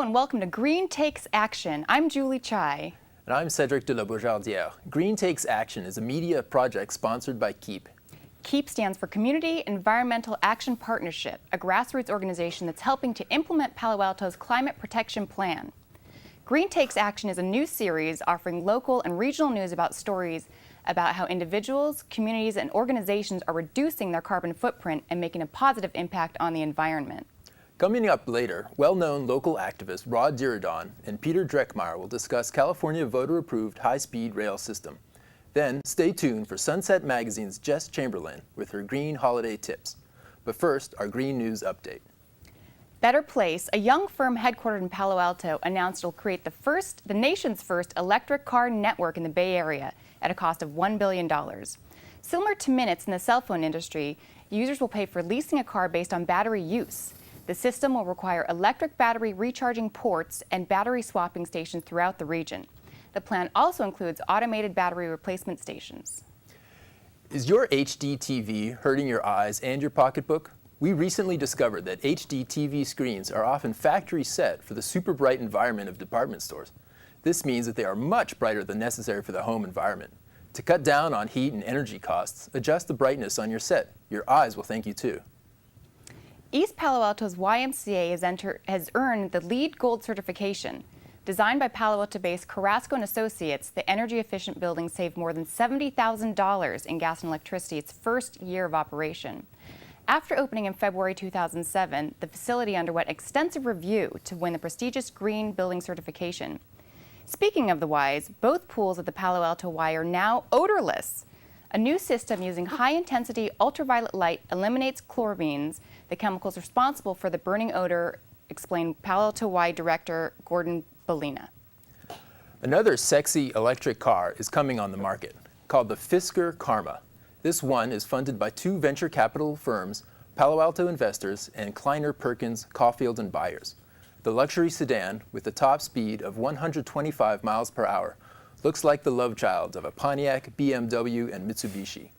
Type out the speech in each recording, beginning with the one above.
and welcome to Green Takes Action. I'm Julie Chai. And I'm Cedric de la Bourjardière. Green Takes Action is a media project sponsored by KEEP. KEEP stands for Community Environmental Action Partnership, a grassroots organization that's helping to implement Palo Alto's climate protection plan. Green Takes Action is a new series offering local and regional news about stories about how individuals, communities, and organizations are reducing their carbon footprint and making a positive impact on the environment. Coming up later, well-known local activist Rod Diridon and Peter Dreckmeyer will discuss California voter-approved high-speed rail system. Then, stay tuned for Sunset Magazine's Jess Chamberlain with her green holiday tips. But first, our green news update. Better Place, a young firm headquartered in Palo Alto, announced it will create the nation's first electric car network in the Bay Area at a cost of $1 billion. Similar to minutes in the cell phone industry, users will pay for leasing a car based on battery use. The system will require electric battery recharging ports and battery swapping stations throughout the region. The plan also includes automated battery replacement stations. Is your HD TV hurting your eyes and your pocketbook? We recently discovered that HD TV screens are often factory set for the super bright environment of department stores. This means that they are much brighter than necessary for the home environment. To cut down on heat and energy costs, adjust the brightness on your set. Your eyes will thank you too. East Palo Alto's YMCA has earned the LEED Gold certification. Designed by Palo Alto-based Carrasco & Associates, the energy-efficient building saved more than $70,000 in gas and electricity its first year of operation. After opening in February 2007, the facility underwent extensive review to win the prestigious Green Building certification. Speaking of the Ys, both pools at the Palo Alto Y are now odorless. A new system using high-intensity ultraviolet light eliminates chlorines, the chemicals responsible for the burning odor, explained Palo Alto Y Director Gordon Bellina. Another sexy electric car is coming on the market, called the Fisker Karma. This one is funded by two venture capital firms, Palo Alto Investors and Kleiner Perkins Caulfield and Byers. The luxury sedan, with a top speed of 125 miles per hour, looks like the love child of a Pontiac, BMW, and Mitsubishi.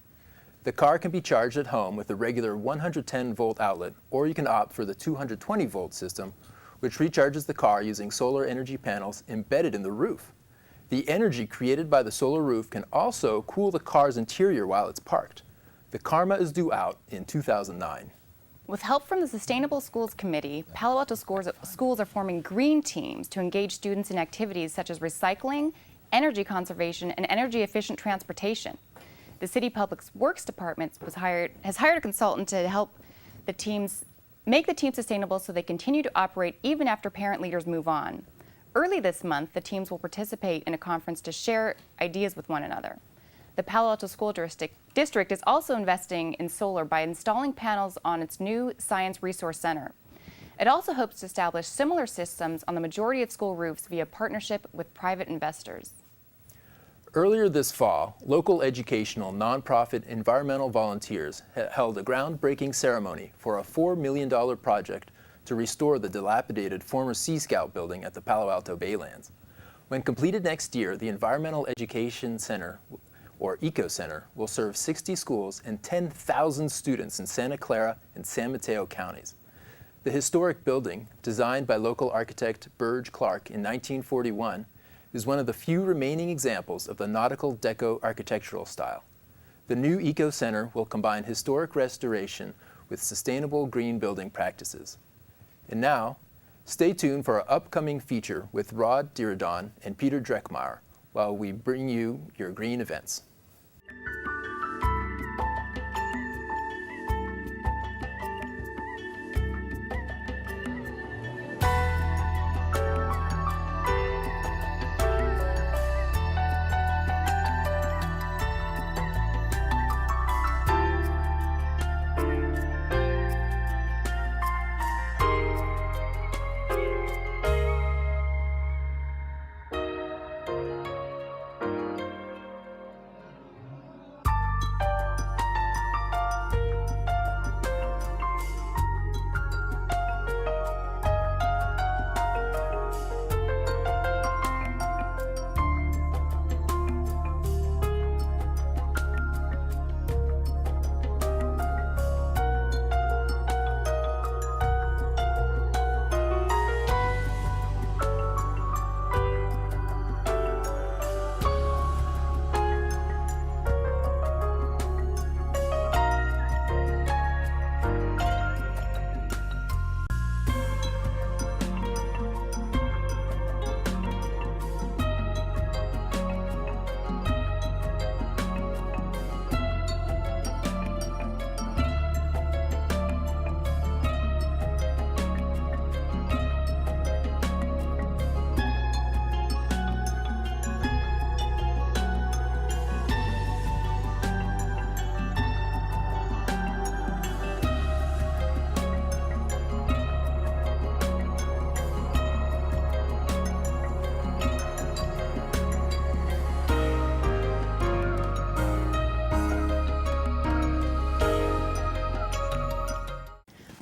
The car can be charged at home with a regular 110-volt outlet, or you can opt for the 220-volt system, which recharges the car using solar energy panels embedded in the roof. The energy created by the solar roof can also cool the car's interior while it's parked. The Karma is due out in 2009. With help from the Sustainable Schools Committee, Palo Alto schools are forming green teams to engage students in activities such as recycling, energy conservation, and energy-efficient transportation. The City Public Works Department has hired a consultant to help the teams make the team sustainable so they continue to operate even after parent leaders move on. Early this month, the teams will participate in a conference to share ideas with one another. The Palo Alto School District is also investing in solar by installing panels on its new Science Resource Center. It also hopes to establish similar systems on the majority of school roofs via partnership with private investors. Earlier this fall, local educational nonprofit environmental volunteers held a groundbreaking ceremony for a $4 million project to restore the dilapidated former Sea Scout building at the Palo Alto Baylands. When completed next year, the Environmental Education Center, or ECO Center, will serve 60 schools and 10,000 students in Santa Clara and San Mateo counties. The historic building, designed by local architect Burge Clark in 1941, is one of the few remaining examples of the nautical deco architectural style. The new Eco Center will combine historic restoration with sustainable green building practices. And now, stay tuned for our upcoming feature with Rod Diridon and Peter Dreckmeyer while we bring you your green events.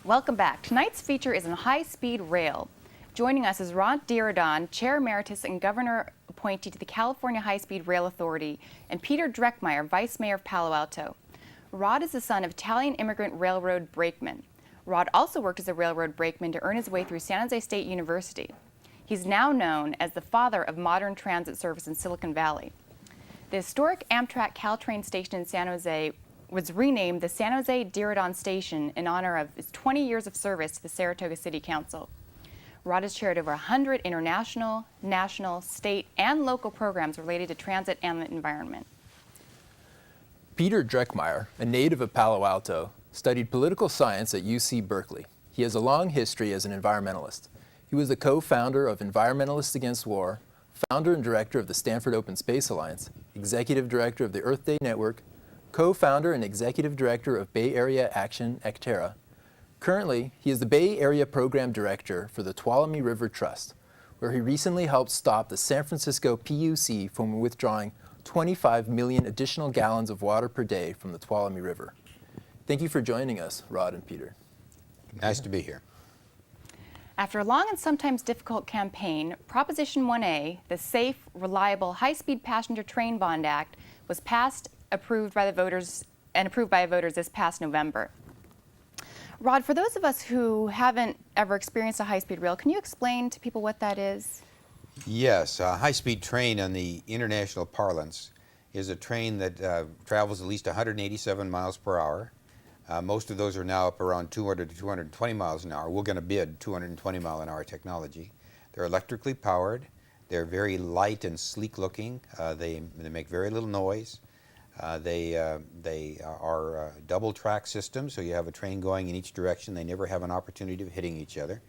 Welcome back. Tonight's feature is on high-speed rail. Joining us is Rod Diridon, Chair Emeritus and Governor appointee to the California High-Speed Rail Authority, and Peter Dreckmeyer, Vice Mayor of Palo Alto. Rod is the son of Italian immigrant railroad brakeman. Rod also worked as a railroad brakeman to earn his way through San Jose State University. He's now known as the father of modern transit service in Silicon Valley. The historic Amtrak Caltrain station in San Jose was renamed the San Jose Diridon Station in honor of his 20 years of service to the Saratoga City Council. Rod has chaired over 100 international, national, state, and local programs related to transit and the environment. Peter Dreckmeyer, a native of Palo Alto, studied political science at UC Berkeley. He has a long history as an environmentalist. He was the co-founder of Environmentalists Against War, founder and director of the Stanford Open Space Alliance, executive director of the Earth Day Network, co-founder and executive director of Bay Area Action, ECTERRA. Currently, he is the Bay Area Program Director for the Tuolumne River Trust, where he recently helped stop the San Francisco PUC from withdrawing 25 million additional gallons of water per day from the Tuolumne River. Thank you for joining us, Rod and Peter. Nice to be here. After a long and sometimes difficult campaign, Proposition 1A, the Safe, Reliable, High-Speed Passenger Train Bond Act, was passed, approved by voters this past November. Rod, for those of us who haven't ever experienced a high-speed rail, can you explain to people what that is? Yes, a high-speed train on the international parlance is a train that travels at least 187 miles per hour. Most of those are now up around 200 to 220 miles an hour. We're going to bid 220 mile an hour technology. They're electrically powered. They're very light and sleek looking. They make very little noise. They are double track systems, so you have a train going in each direction. They never have an opportunity of hitting each other.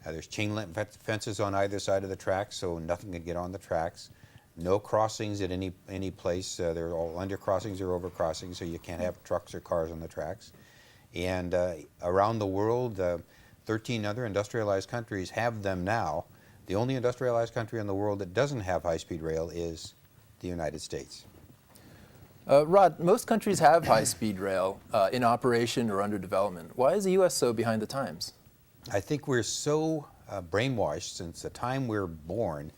There's chain link fences on either side of the tracks, so nothing can get on the tracks. No crossings at any place. They're all under crossings or over crossings, so you can't have trucks or cars on the tracks. And around the world, 13 other industrialized countries have them now. The only industrialized country in the world that doesn't have high-speed rail is the United States. Rod, most countries have high-speed rail in operation or under development. Why is the U.S. so behind the times? I think we're so brainwashed since the time we're born,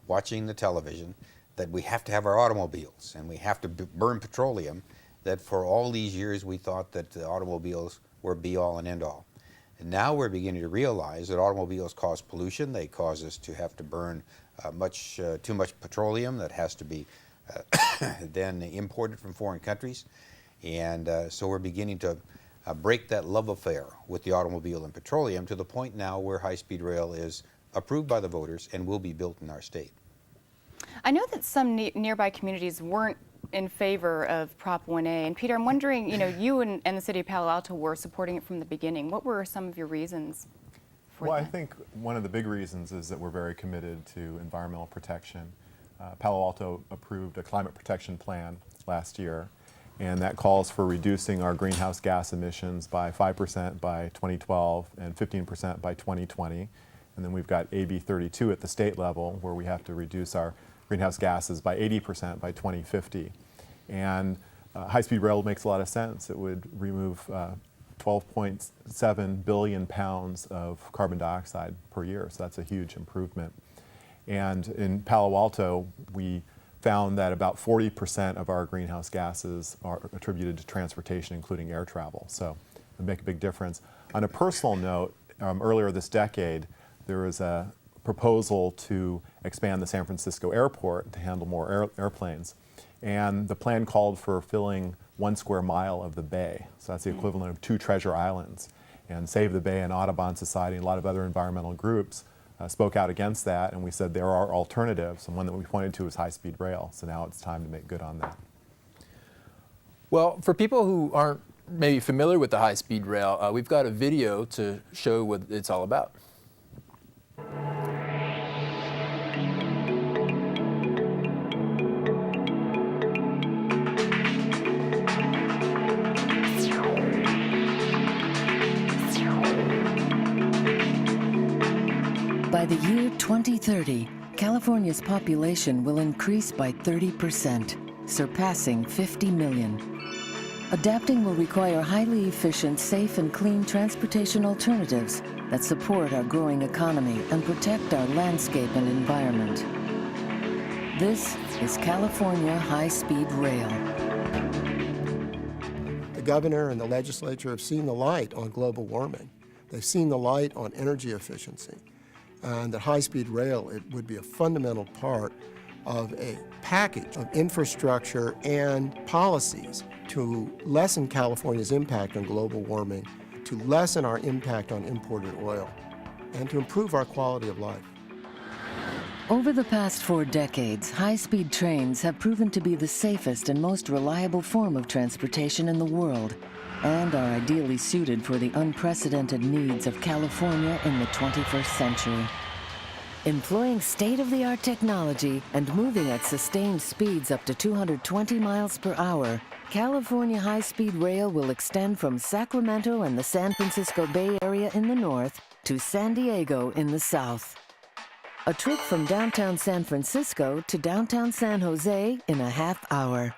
watching the television, that we have to have our automobiles and we have to burn petroleum, that for all these years we thought that the automobiles were be-all and end-all. And now we're beginning to realize that automobiles cause pollution. They cause us to have to burn too much petroleum that has to be then imported from foreign countries. And so we're beginning to break that love affair with the automobile and petroleum to the point now where high-speed rail is approved by the voters and will be built in our state. I know that some nearby communities weren't in favor of Prop 1A. And Peter, I'm wondering, you and the city of Palo Alto were supporting it from the beginning. What were some of your reasons for that? Well, I think one of the big reasons is that we're very committed to environmental protection. Palo Alto approved a climate protection plan last year, and that calls for reducing our greenhouse gas emissions by 5% by 2012 and 15% by 2020. And then we've got AB 32 at the state level, where we have to reduce our greenhouse gases by 80% by 2050. And high-speed rail makes a lot of sense. It would remove 12.7 billion pounds of carbon dioxide per year, so that's a huge improvement. And in Palo Alto, we found that about 40% of our greenhouse gases are attributed to transportation, including air travel. So it would make a big difference. On a personal note, earlier this decade, there was a proposal to expand the San Francisco airport to handle more airplanes. And the plan called for filling 1 square mile of the bay. So that's the equivalent of 2 treasure islands. And Save the Bay and Audubon Society and a lot of other environmental groups spoke out against that, and we said there are alternatives, and one that we pointed to is high-speed rail. So now it's time to make good on that. Well, for people who aren't maybe familiar with the high-speed rail, we've got a video to show what it's all about. By the year 2030, California's population will increase by 30%, surpassing 50 million. Adapting will require highly efficient, safe, and clean transportation alternatives that support our growing economy and protect our landscape and environment. This is California High-Speed Rail. The governor and the legislature have seen the light on global warming. They've seen the light on energy efficiency. And that high-speed rail, it would be a fundamental part of a package of infrastructure and policies to lessen California's impact on global warming, to lessen our impact on imported oil, and to improve our quality of life. Over the past 4 decades, high-speed trains have proven to be the safest and most reliable form of transportation in the world, and are ideally suited for the unprecedented needs of California in the 21st century. Employing state-of-the-art technology and moving at sustained speeds up to 220 miles per hour, California High-Speed Rail will extend from Sacramento and the San Francisco Bay Area in the north to San Diego in the south. A trip from downtown San Francisco to downtown San Jose in a half hour.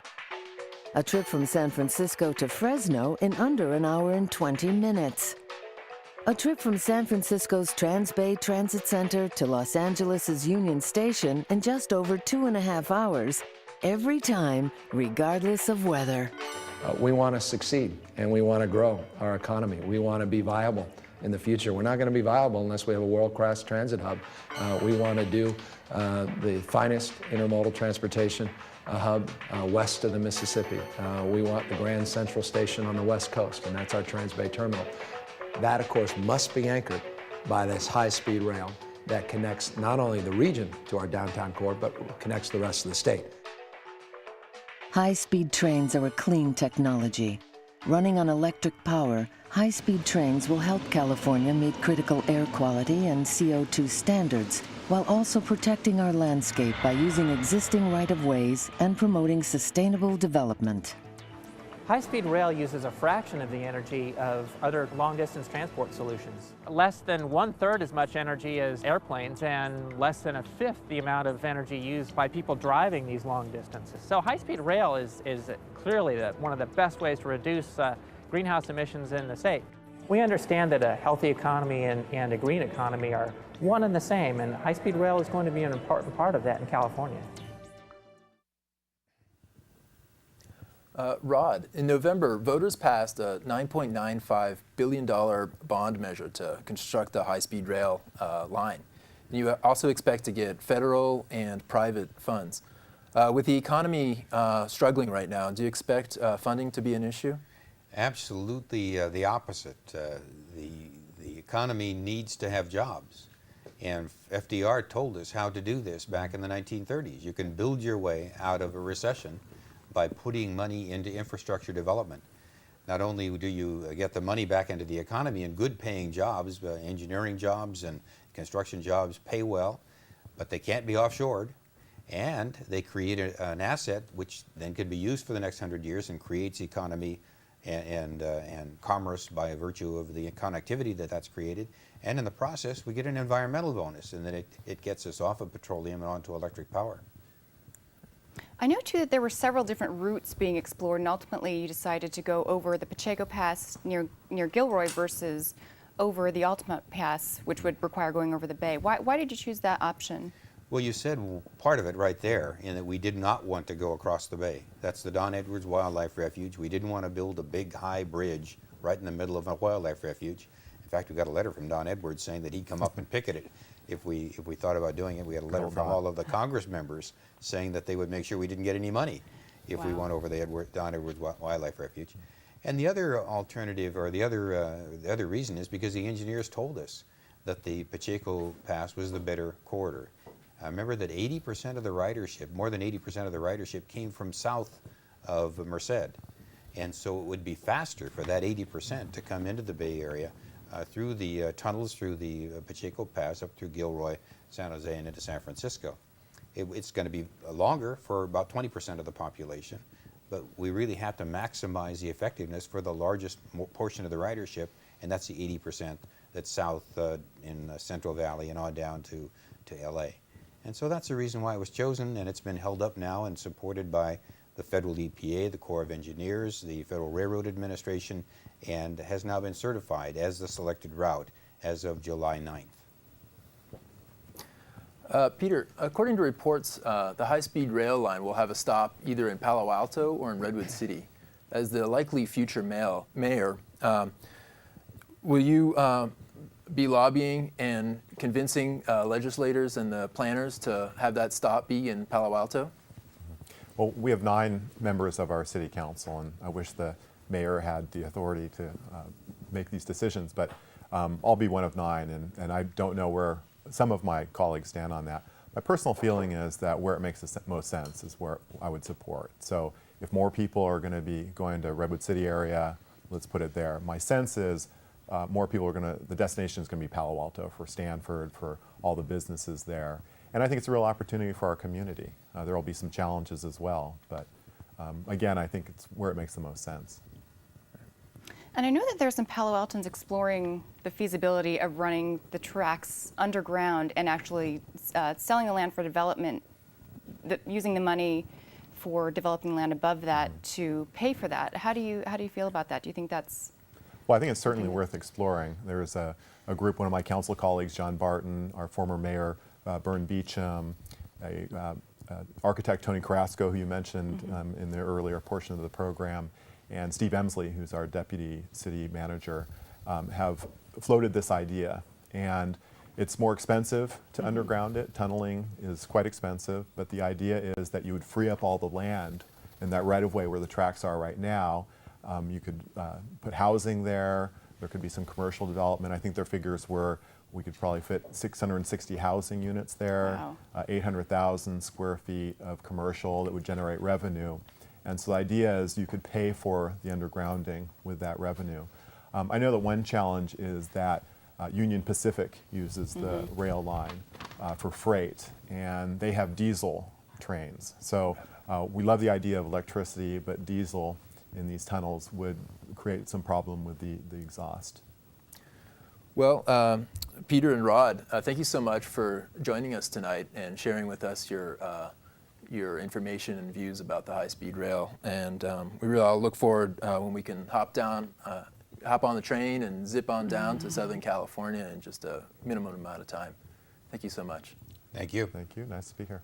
A trip from San Francisco to Fresno in under an hour and 20 minutes. A trip from San Francisco's Transbay Transit Center to Los Angeles' Union Station in just over 2.5 hours, every time, regardless of weather. We want to succeed, and we want to grow our economy. We want to be viable in the future. We're not going to be viable unless we have a world-class transit hub. We want to do the finest intermodal transportation hub west of the Mississippi. We want the Grand Central Station on the West Coast, and that's our Transbay Terminal. That, of course, must be anchored by this high-speed rail that connects not only the region to our downtown core, but connects the rest of the state. High-speed trains are a clean technology. Running on electric power, high-speed trains will help California meet critical air quality and CO2 standards, while also protecting our landscape by using existing right-of-ways and promoting sustainable development. High-speed rail uses a fraction of the energy of other long-distance transport solutions. Less than 1/3 as much energy as airplanes and less than 1/5 the amount of energy used by people driving these long distances. So high-speed rail is clearly one of the best ways to reduce greenhouse emissions in the state. We understand that a healthy economy and a green economy are one and the same, and high-speed rail is going to be an important part of that in California. Rod, in November, voters passed a $9.95 billion bond measure to construct the high-speed rail line. You also expect to get federal and private funds. With the economy struggling right now, do you expect funding to be an issue? Absolutely the opposite. The economy needs to have jobs. And FDR told us how to do this back in the 1930s. You can build your way out of a recession by putting money into infrastructure development. Not only do you get the money back into the economy in good paying jobs, engineering jobs and construction jobs pay well, but they can't be offshored. And they create an asset which then could be used for the next 100 years and creates economy and commerce by virtue of the connectivity that's created. And in the process, we get an environmental bonus, and then it gets us off of petroleum and onto electric power. I know, too, that there were several different routes being explored, and ultimately you decided to go over the Pacheco Pass near Gilroy versus over the Altamont Pass, which would require going over the bay. Why did you choose that option? Well, you said part of it right there, in that we did not want to go across the bay. That's the Don Edwards Wildlife Refuge. We didn't want to build a big high bridge right in the middle of a wildlife refuge. In fact, we got a letter from Don Edwards saying that he'd come up and picket it if we thought about doing it. We had a letter from all of the Congress members saying that they would make sure we didn't get any money if we went over the Don Edwards Wildlife Refuge. And the other alternative, or the other reason, is because the engineers told us that the Pacheco Pass was the better corridor. Remember that 80% of the ridership, more than 80% of the ridership, came from south of Merced. And so it would be faster for that 80% to come into the Bay Area through the tunnels, through the Pacheco Pass, up through Gilroy, San Jose, and into San Francisco. It's going to be longer for about 20% of the population, but we really have to maximize the effectiveness for the largest portion of the ridership, and that's the 80% that's south in Central Valley and on down to LA. And so that's the reason why it was chosen, and it's been held up now and supported by the federal EPA, the Corps of Engineers, the Federal Railroad Administration, and has now been certified as the selected route as of July 9th. Peter, according to reports, the high-speed rail line will have a stop either in Palo Alto or in Redwood City. As the likely future mayor, will you be lobbying and convincing legislators and the planners to have that stop be in Palo Alto? Well, we have 9 members of our city council, and I wish the mayor had the authority to make these decisions, but I'll be one of 9, and I don't know where some of my colleagues stand on that. My personal feeling is that where it makes the most sense is where I would support. So if more people are going to be going to Redwood City area, let's put it there. My sense is more people are going to, the destination is going to be Palo Alto for Stanford, for all the businesses there. And I think it's a real opportunity for our community. There will be some challenges as well, but again, I think it's where it makes the most sense. And I know that there's some Palo Altans exploring the feasibility of running the tracks underground and actually selling the land for development, using the money for developing land above that to pay for that. How do you feel about that? Do you think that's... Well, I think it's certainly worth exploring. There's a group, one of my council colleagues, John Barton, our former mayor, Byrne Beecham, architect Tony Carrasco, who you mentioned in the earlier portion of the program, and Steve Emsley, who's our deputy city manager, have floated this idea. And it's more expensive to underground it. Tunneling is quite expensive, but the idea is that you would free up all the land in that right-of-way where the tracks are right now. You could put housing there. There could be some commercial development. I think their figures were we could probably fit 660 housing units there, Wow. 800,000 square feet of commercial that would generate revenue. And so the idea is you could pay for the undergrounding with that revenue. I know that one challenge is that Union Pacific uses the rail line for freight, and they have diesel trains. So we love the idea of electricity, but diesel in these tunnels would create some problem with the exhaust. Well, Peter and Rod, thank you so much for joining us tonight and sharing with us your information and views about the high-speed rail. And we really all look forward when we can hop on the train and zip on down to Southern California in just a minimum amount of time. Thank you so much. Thank you. Thank you. Nice to be here.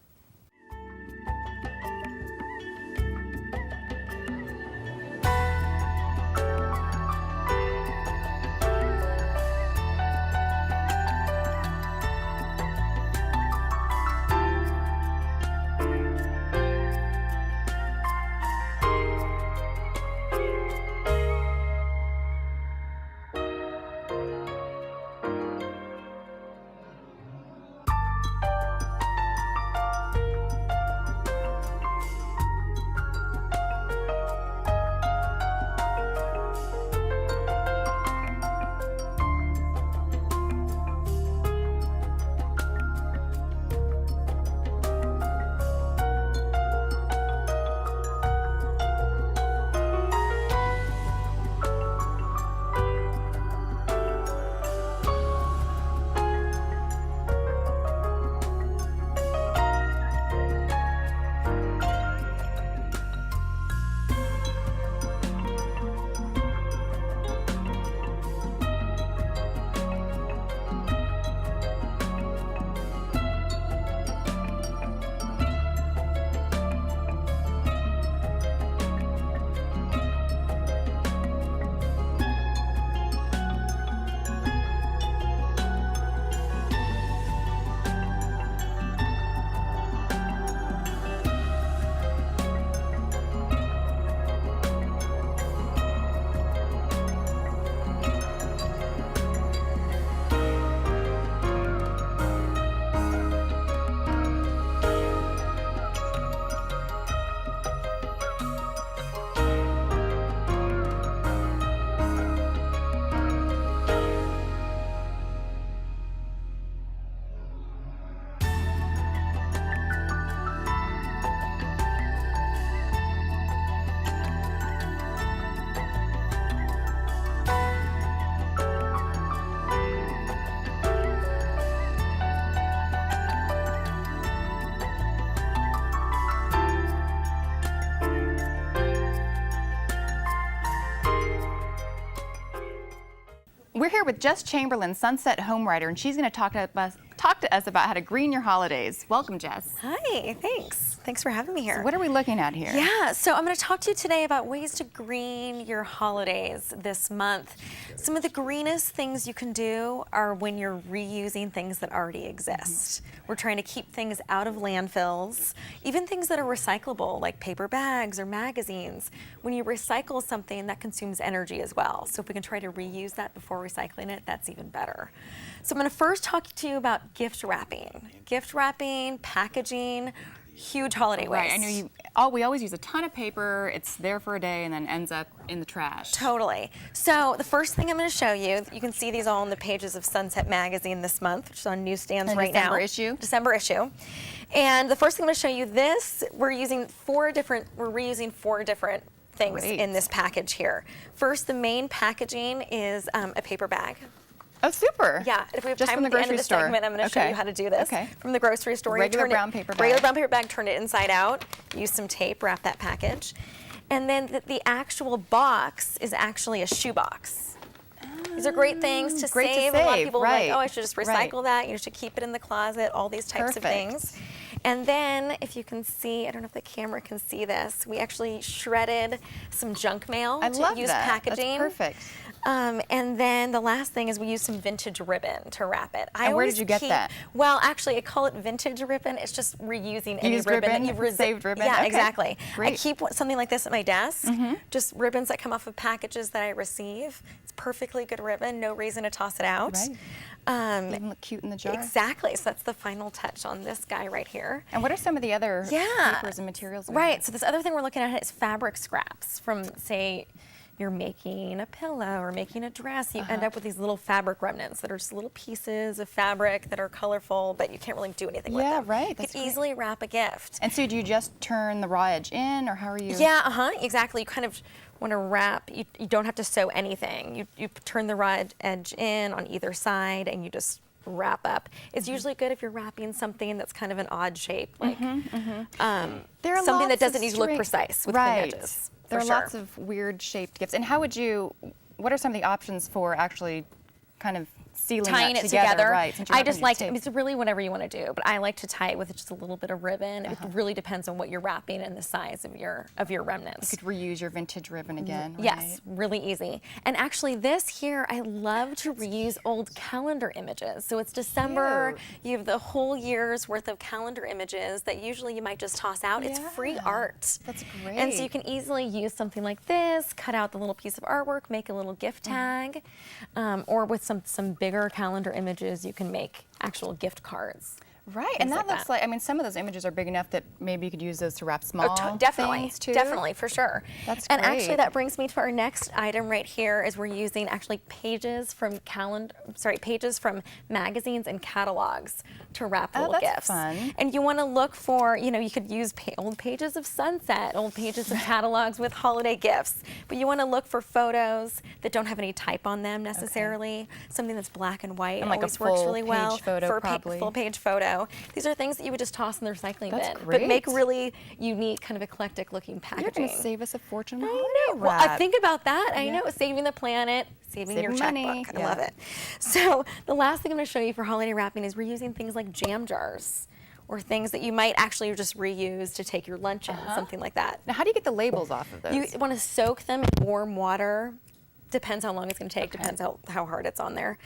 we're here with Jess Chamberlain, Sunset Home Writer, and she's going to talk to us about how to green your holidays. Welcome, Jess. Hi, thanks. Thanks for having me here. So what are we looking at here? Yeah, so I'm going to talk to you today about ways to green your holidays this month. Some of the greenest things you can do are when you're reusing things that already exist. We're trying to keep things out of landfills, even things that are recyclable, like paper bags or magazines. When you recycle something, that consumes energy as well. So if we can try to reuse that before recycling it, that's even better. So I'm going to first talk to you about gift wrapping. Gift wrapping, packaging, huge holiday waste. Right, I know we always use a ton of paper, it's there for a day and then ends up in the trash. Totally. So the first thing I'm going to show you, you can see these all on the pages of Sunset Magazine this month, which is on newsstands right now. December issue. And the first thing I'm going to show you, we're reusing four different things in this package here. First, the main packaging is a paper bag. Oh, super. Yeah, if we have Just time from at the the end of grocery the store. segment, I'm going to show you how to do this. Okay. From the grocery store. Regular brown paper bag. Regular brown paper bag, turn it inside out, use some tape, wrap that package. And then the actual box is actually a shoe box. These are great things to save. A lot of people are like, oh, I should just recycle that. You should keep it in the closet, all these types of things. And then, if you can see, I don't know if the camera can see this, we actually shredded some junk mail to use packaging. That's perfect. And then the last thing is we use some vintage ribbon to wrap it. And where did you get that? Well, actually, I call it vintage ribbon. It's just reusing any ribbon that you've saved ribbon. Yeah, okay. exactly. Great. I keep something like this at my desk, just ribbons that come off of packages that I receive. It's perfectly good ribbon, no reason to toss it out. Right. Even look cute in the jar. Exactly. So that's the final touch on this guy right here. And what are some of the other papers and materials? Right. So this other thing we're looking at is fabric scraps from, say, you're making a pillow or making a dress, you end up with these little fabric remnants that are just little pieces of fabric that are colorful, but you can't really do anything with them. Yeah, right. You could easily wrap a gift. And so do you just turn the raw edge in, or how are you? Yeah, exactly. You kind of want to wrap, you don't have to sew anything. You turn the raw edge in on either side and you just wrap up. It's usually good if you're wrapping something that's kind of an odd shape, like something that doesn't need to look precise with clean edges. There are lots of weird shaped gifts. And what are some of the options for actually kind of tying it together? Right. I just like it's really whatever you want to do, but I like to tie it with just a little bit of ribbon. It really depends on what you're wrapping and the size of your remnants. You could reuse your vintage ribbon again. Right? Yes, really easy. And actually, this here, I love to reuse old calendar images. So it's December. You have the whole year's worth of calendar images that usually you might just toss out. It's free art. That's great. And so you can easily use something like this, cut out the little piece of artwork, make a little gift tag, or with some bigger calendar images, you can make actual gift cards. Right, and that looks like, I mean, some of those images are big enough that maybe you could use those to wrap small things too. Definitely, for sure. That's great. And great. actually, that brings me to our next item right here. Is we're using actually pages from pages from magazines and catalogs to wrap little gifts. Fun. And you want to look for, you could use old pages of Sunset, old pages of catalogs with holiday gifts, but you want to look for photos that don't have any type on them necessarily. Something that's black and white always works really well. Full page photo. These are things that you would just toss in the recycling bin, but make really unique, kind of eclectic looking packaging. You're going to save us a fortune. I know. Well, I think about that. I know, saving the planet, saving your money. checkbook. I love it. So the last thing I'm going to show you for holiday wrapping is we're using things like jam jars, or things that you might actually just reuse to take your lunch in, something like that. Now, how do you get the labels off of those? You want to soak them in warm water. Depends how long it's going to take, depends how hard it's on there.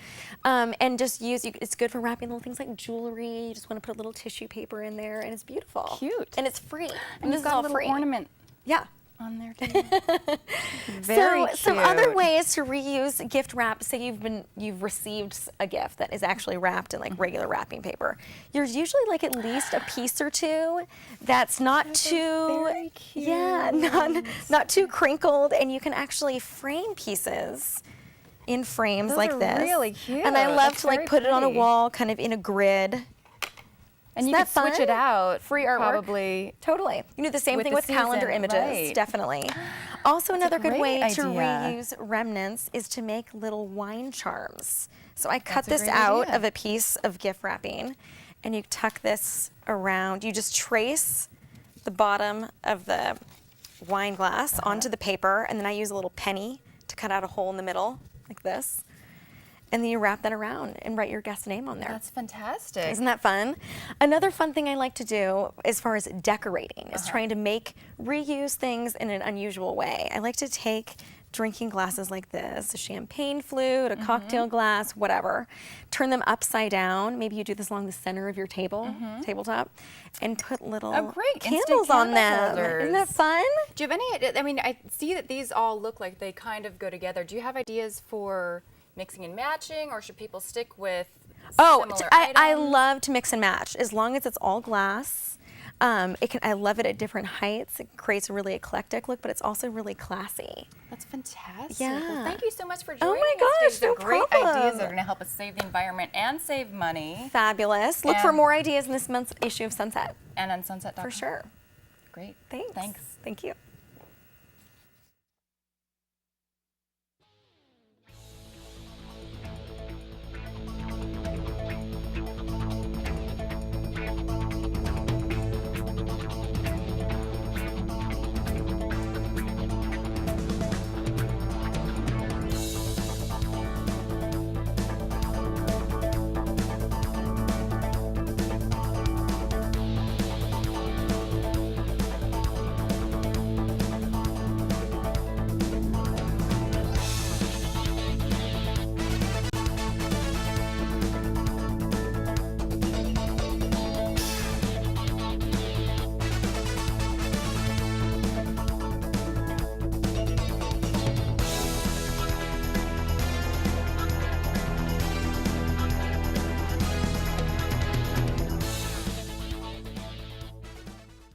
And just it's good for wrapping little things like jewelry. You just want to put a little tissue paper in there, and it's beautiful. Cute. And it's free. And this is all free. Ornament. Yeah. On there too. Very cute. Some other ways to reuse gift wrap. Say you've received a gift that is actually wrapped in like regular wrapping paper. There's usually like at least a piece or two that's not too not too crinkled, and you can actually frame pieces in frames like this. Really cute. And I love to put it on a wall, kind of in a grid. And you can switch it out. Free artwork. Probably. Totally. You do the same thing with calendar images. Definitely. Also, another good way to reuse remnants is to make little wine charms. So I cut this out of a piece of gift wrapping, and you tuck this around. You just trace the bottom of the wine glass onto the paper, and then I use a little penny to cut out a hole in the middle, like this. and then you wrap that around and write your guest's name on there. That's fantastic. Isn't that fun? Another fun thing I like to do as far as decorating is trying to reuse things in an unusual way. I like to take drinking glasses like this, a champagne flute, a cocktail glass, whatever, turn them upside down. Maybe you do this along the center of your tabletop, and put little candles on them. Holders. Isn't that fun? Do you have any, I mean, I see that these all look like they kind of go together. Do you have ideas for mixing and matching, or should people stick with similar I items? love to mix and match as long as it's all glass. I love it at different heights. It creates a really eclectic look, but it's also really classy. That's fantastic. Yeah. Well, thank you so much for Oh joining my us. gosh, These are no great problem. ideas that are going to help us save the environment and save money. Fabulous. Look for And- more ideas in this month's issue of Sunset. And on sunset.com. For sure. Great. Thanks. Thanks. Thank you.